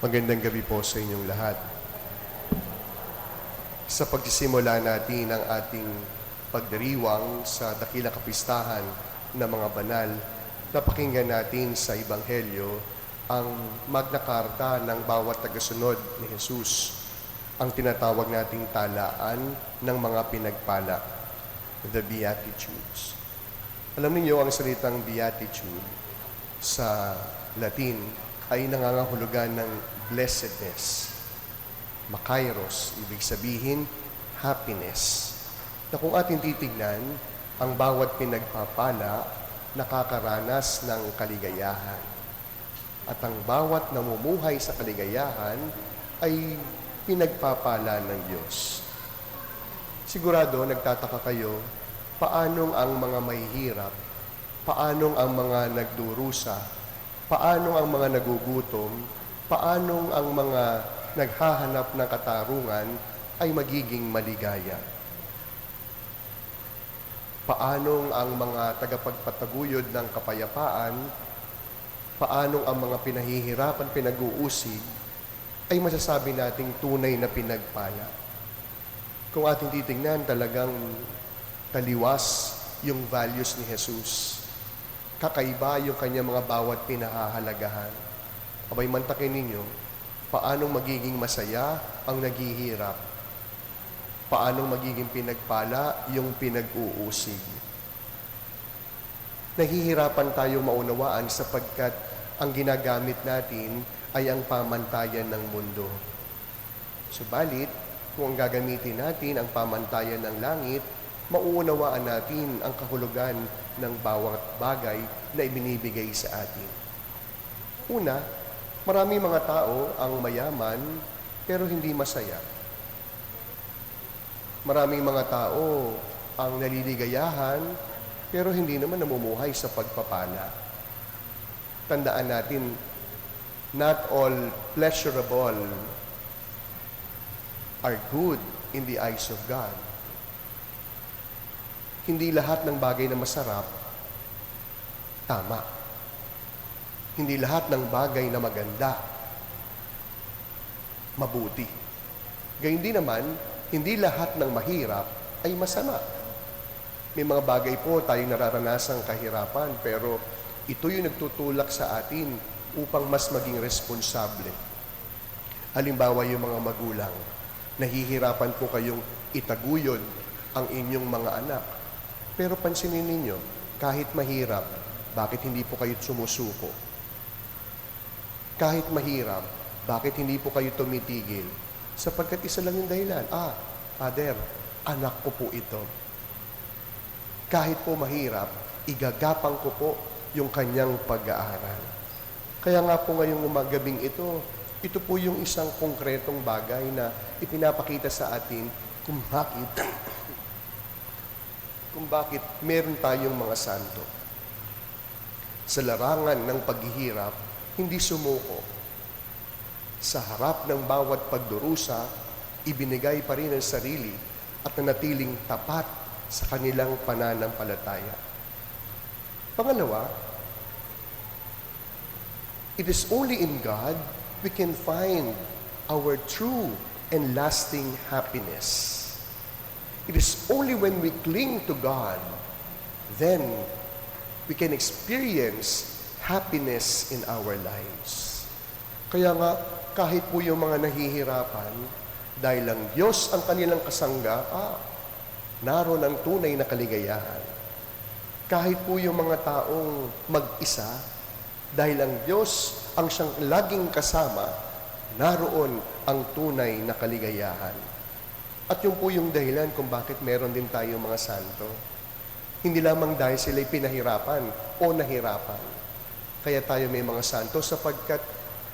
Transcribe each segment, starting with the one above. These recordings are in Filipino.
Magandang gabi po sa inyong lahat. Sa pagsisimula natin ang ating pagdiriwang sa dakilang kapistahan ng mga banal, napakinggan natin sa Ebanghelyo ang Magna Carta ng bawat tagasunod ni Jesus, ang tinatawag nating talaan ng mga pinagpala, the Beatitudes. Alam niyo ang salitang Beatitude sa Latin ay nangangahulugan ng blessedness. Makairos, ibig sabihin, happiness. Na kung ating titignan, ang bawat pinagpapala nakakaranas ng kaligayahan. At ang bawat namumuhay sa kaligayahan ay pinagpapala ng Diyos. Sigurado, nagtataka kayo, paanong ang mga mahihirap, paanong ang mga nagdurusa, paanong ang mga nagugutom, paanong ang mga naghahanap ng katarungan ay magiging maligaya. Paanong ang mga tagapagpataguyod ng kapayapaan, paanong ang mga pinahihirapan, pinag-uusig, ay masasabi nating tunay na pinagpala. Kung ating titingnan, talagang taliwas yung values ni Jesus. Kakaiba yung kanyang mga bawat pinahahalagahan. Abay, mantakin ninyo, paanong magiging masaya ang naghihirap? Paanong magiging pinagpala yung pinag-uusig? Nahihirapan tayo maunawaan sapagkat ang ginagamit natin ay ang pamantayan ng mundo. Subalit, kung ang gagamitin natin ang pamantayan ng langit, mauunawaan natin ang kahulugan ng bawat bagay na ibinibigay sa atin. Una, maraming mga tao ang mayaman pero hindi masaya. Maraming mga tao ang naliligayahan pero hindi naman namumuhay sa pagpapala. Tandaan natin, not all pleasurable are good in the eyes of God. Hindi lahat ng bagay na masarap, tama. Hindi lahat ng bagay na maganda, mabuti. Gayun din naman, hindi lahat ng mahirap ay masama. May mga bagay po tayong nararanasang kahirapan, pero ito yung nagtutulak sa atin upang mas maging responsable. Halimbawa, yung mga magulang, nahihirapan po kayong itaguyod ang inyong mga anak. Pero pansinin ninyo, kahit mahirap, bakit hindi po kayo sumusuko? Kahit mahirap, bakit hindi po kayo tumitigil? Sapagkat isa lang yung dahilan, Father, anak ko po ito. Kahit po mahirap, igagapang ko po yung kanyang pag-aaral. Kaya nga po ngayong umagabing ito po yung isang konkretong bagay na ipinapakita sa atin kung bakit meron tayong mga santo. Sa larangan ng paghihirap, hindi sumuko. Sa harap ng bawat pagdurusa, ibinigay pa rin ang sarili at nanatiling tapat sa kanilang pananampalataya. Pangalawa, it is only in God we can find our true and lasting happiness. It is only when we cling to God, then we can experience happiness in our lives. Kaya nga, kahit po yung mga nahihirapan, dahil ang Diyos ang kanilang kasangga, naroon ang tunay na kaligayahan. Kahit po yung mga taong mag-isa, dahil ang Diyos ang siyang laging kasama, naroon ang tunay na kaligayahan. At yun po yung dahilan kung bakit meron din tayo mga santo. Hindi lamang dahil sila'y pinahirapan o nahirapan. Kaya tayo may mga santo sapagkat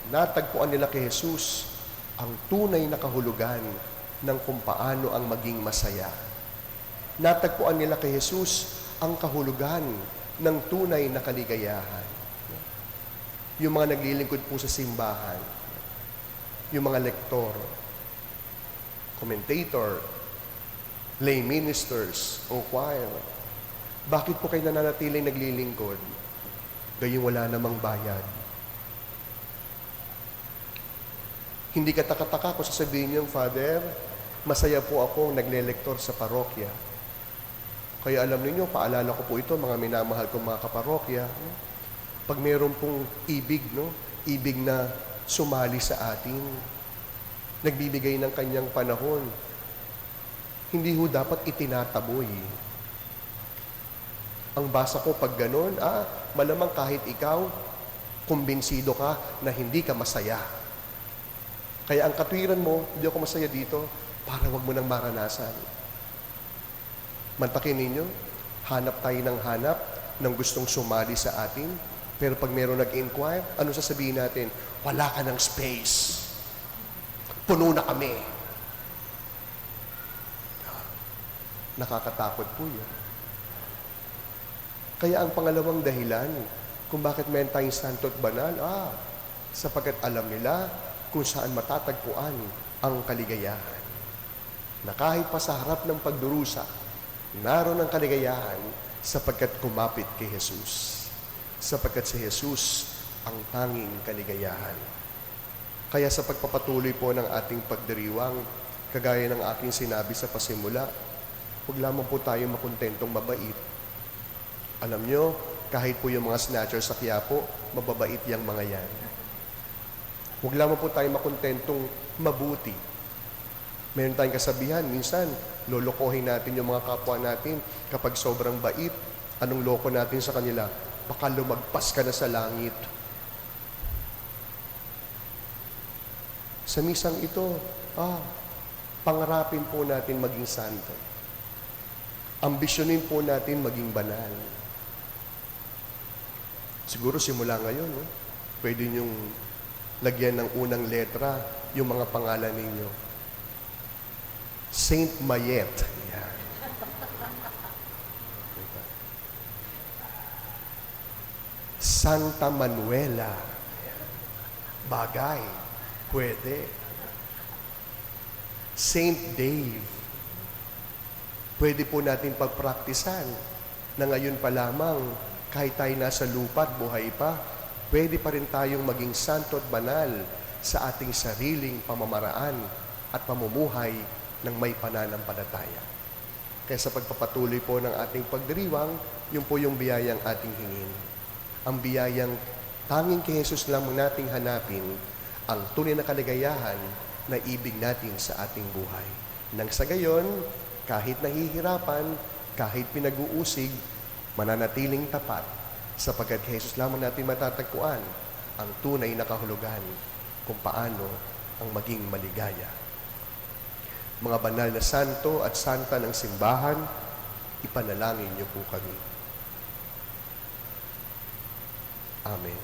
natagpuan nila kay Jesus ang tunay na kahulugan ng kung paano ang maging masaya. Natagpuan nila kay Jesus ang kahulugan ng tunay na kaligayahan. Yung mga naglilingkod po sa simbahan, yung mga lektor, commentator, lay ministers, o choir, bakit po kayo nananatiling naglilingkod? Gayong wala namang bayad. Hindi ka takataka kung sasabihin niyo, Father, masaya po akong nagle-lektor sa parokya. Kaya alam niyo, paalala ko po ito, mga minamahal kong mga kaparokya. Pag meron pong ibig, ibig na sumali sa atin, nagbibigay ng kanyang panahon, hindi ho dapat itinataboy. Ang basa ko pag ganun, malamang kahit ikaw, kumbinsido ka na hindi ka masaya. Kaya ang katwiran mo, hindi ako masaya dito, para wag mo nang maranasan. Mantakin ninyo, hanap tayo ng hanap ng gustong sumali sa atin, pero pag meron nag-inquire, ano sasabihin natin? Wala ka ng space. Puno na kami. Nakakatakot po yan. Kaya ang pangalawang dahilan kung bakit meron tayong santo at banal, sapagkat alam nila kung saan matatagpuan ang kaligayahan. Na kahit pa sa harap ng pagdurusa, naroon ang kaligayahan sapagkat kumapit kay Jesus. Sapagkat si Jesus ang tanging kaligayahan. Kaya sa pagpapatuloy po ng ating pagdiriwang, kagaya ng aking sinabi sa pasimula, huwag lamang po tayo makontentong mabait. Alam nyo, kahit po yung mga snatchers sa Quiapo, mababait yung mga yan. Huwag lamang po tayo makontentong mabuti. Meron tayong kasabihan, minsan, lolokohin natin yung mga kapwa natin kapag sobrang bait. Anong loko natin sa kanila? Baka lumagpas ka na sa langit. Sa misang ito, pangarapin po natin maging santo. Ambisyonin po natin maging banal. Siguro simula ngayon, pwede niyong lagyan ng unang letra yung mga pangalan ninyo. Saint Mayet. Yan. Santa Manuela. Bagay. Pwede. Saint Dave. Pwede po natin pagpraktisan na ngayon pa lamang, kahit tayo nasa lupa at buhay pa, pwede pa rin tayong maging santo at banal sa ating sariling pamamaraan at pamumuhay ng may pananampalataya. Kaya sa pagpapatuloy po ng ating pagdiriwang, yun po yung biyayang ating hingin. Ang biyayang tanging kay Jesus lamang nating hanapin ang tunay na kaligayahan na ibig natin sa ating buhay. Nang sa gayon, kahit nahihirapan, kahit pinag-uusig, mananatiling tapat sapagkat kay Jesus lamang natin matatagpuan ang tunay na kahulugan kung paano ang maging maligaya. Mga banal na santo at santa ng simbahan, ipanalangin niyo po kami. Amen.